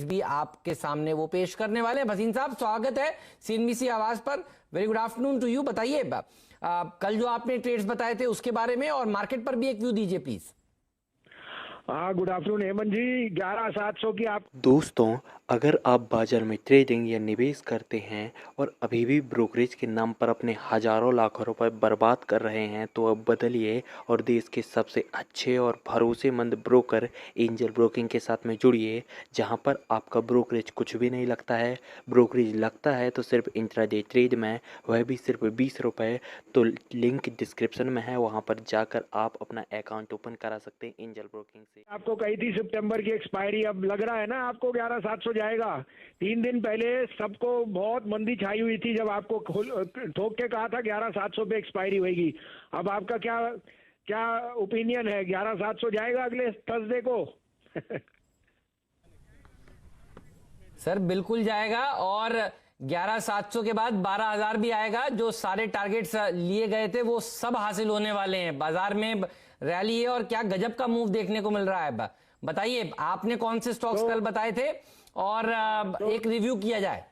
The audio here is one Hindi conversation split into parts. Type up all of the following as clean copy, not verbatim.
भी आपके सामने वो पेश करने वाले हैं। भसीन साहब, स्वागत है सीएनबीसी आवाज पर। Very good afternoon to you. बताइए कल जो आपने ट्रेड्स बताए थे उसके बारे में और मार्केट पर भी एक व्यू दीजिए प्लीज। हाँ, गुड आफ्टरनून हेमंत जी। 11,700 की आप दोस्तों, अगर आप बाजार में ट्रेडिंग या निवेश करते हैं और अभी भी ब्रोकरेज के नाम पर अपने हजारों लाखों रुपए बर्बाद कर रहे हैं तो अब बदलिए और देश के सबसे अच्छे और भरोसेमंद ब्रोकर एंजल ब्रोकिंग के साथ में जुड़िए, जहां पर आपका ब्रोकरेज कुछ भी नहीं लगता है। ब्रोकरेज लगता है तो सिर्फ इंट्राडे ट्रेड में, वह भी सिर्फ 20 रुपये। तो लिंक डिस्क्रिप्शन में है, वहां पर जाकर आप अपना अकाउंट ओपन करा सकते हैं एंजल ब्रोकिंग से। आपको कही थी सितंबर की एक्सपायरी, अब लग रहा है ना आपको 11,700 जाएगा। 3 दिन पहले सबको बहुत मंदी छाई हुई थी जब आपको ठोक के कहा था 11,700 पे एक्सपायरी होगी। अब आपका क्या क्या ओपिनियन है? 11,700 जाएगा अगले थर्सडे को? सर बिल्कुल जाएगा और 11,700 के बाद 12,000 भी आएगा। जो सारे टारगेट्स लिए गए थे वो सब हासिल होने वाले हैं। बाजार में रैली है और क्या गजब का मूव देखने को मिल रहा है। बताइए आपने कौन से स्टॉक्स कल बताए थे और एक रिव्यू किया जाए।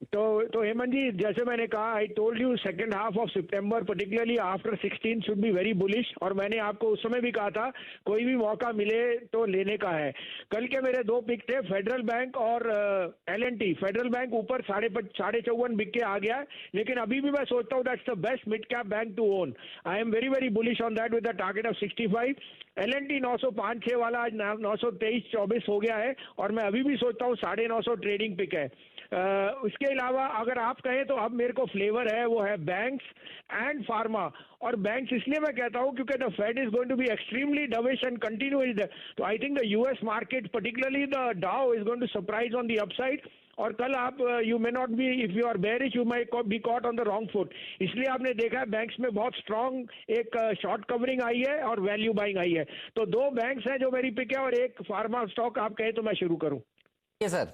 तो हेमंत जी, जैसे मैंने कहा, I told you second half of September particularly after 16 should be very bullish. और मैंने आपको उस समय भी कहा था कोई भी मौका मिले तो लेने का है। कल के मेरे दो पिक थे, फेडरल बैंक और L&T। फेडरल बैंक ऊपर 54.5 बिक के आ गया, लेकिन अभी भी मैं सोचता हूँ that's the best mid cap bank to own. I am very very bullish on that with the target of 65। L&T 905.6 वाला आज 923.24 हो गया है और मैं अभी भी सोचता हूँ 950 ट्रेडिंग पिक है। उसके अलावा अगर आप कहें तो अब मेरे को फ्लेवर है, वो है बैंक्स एंड फार्मा। और बैंक्स इसलिए मैं कहता हूं क्योंकि the Fed is going to be extremely dovish and continue is तो I think the US market particularly the Dow is going to surprise on the upside. और कल आप you may not be, if you are bearish you might be caught on the wrong foot. इसलिए आपने देखा है बैंक्स में बहुत स्ट्रांग एक शॉर्ट कवरिंग आई है और वैल्यू बाइंग आई है। तो दो बैंक्स हैं जो मेरी पिक है और एक फार्मा स्टॉक आप कहें तो मैं शुरू करूं। Sir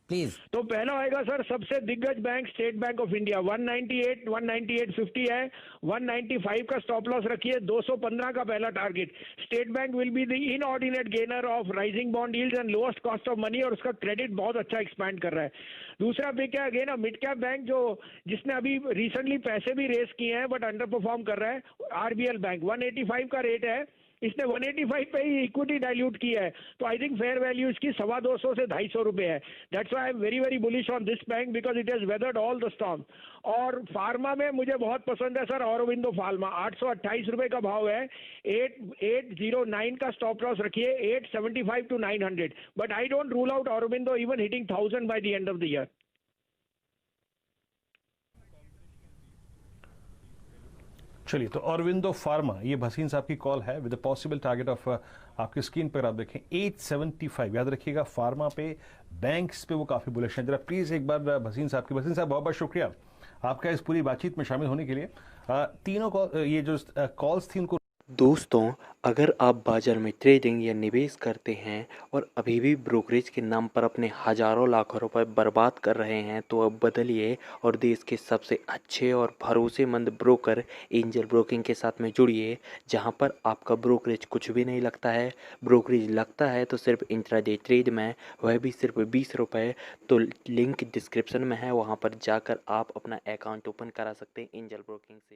please. तो पहला आएगा सर सबसे दिग्गज bank state bank of India. 198 है। 195 का स्टॉप लॉस रखिए। 215 का पहला target. State bank will be the inordinate gainer of rising bond yields and lowest cost of money, और उसका क्रेडिट बहुत अच्छा एक्सपैंड कर रहा है। दूसरा पिक है अगेन मिड कैप बैंक, जो जिसने अभी रिसेंटली पैसे भी रेस किए हैं बट अंडर परफॉर्म कर रहा है, आरबीएल बैंक। 185 का रेट है, इसने 185 पे ही इक्विटी डाइल्यूट की है। तो आई थिंक फेयर वैल्यू इसकी 250 से 250 रुपए है। That's why I am very very bullish on this bank because it has weathered all the storm. और फार्मा में मुझे बहुत पसंद है सर ऑरोबिंदो फार्मा। 828 रुपए का भाव है। 8809 का स्टॉप लॉस रखिए। 875 to 900, but I don't rule out Aurobindo even hitting 1000 by the end of the year. चलिए, तो अरविंदो फार्मा, ये भसीन साहब की कॉल है विद पॉसिबल टारगेट ऑफ, आपकी स्क्रीन पर आप देखें 875। याद रखिएगा फार्मा पे, बैंक्स पे वो काफी बुलिश हैं। जरा प्लीज एक बार भसीन साहब बहुत बहुत शुक्रिया आपका इस पूरी बातचीत में शामिल होने के लिए। तीनों कॉल, ये जो कॉल्स थी उनको। दोस्तों, अगर आप बाजार में ट्रेडिंग या निवेश करते हैं और अभी भी ब्रोकरेज के नाम पर अपने हजारों लाखों रुपए बर्बाद कर रहे हैं तो अब बदलिए और देश के सबसे अच्छे और भरोसेमंद ब्रोकर एंजल ब्रोकिंग के साथ में जुड़िए, जहां पर आपका ब्रोकरेज कुछ भी नहीं लगता है। ब्रोकरेज लगता है तो सिर्फ इंट्राडे ट्रेड में, वह भी सिर्फ 20 रुपये। तो लिंक डिस्क्रिप्शन में है, वहाँ पर जाकर आप अपना अकाउंट ओपन करा सकते हैं एंजल ब्रोकिंग से।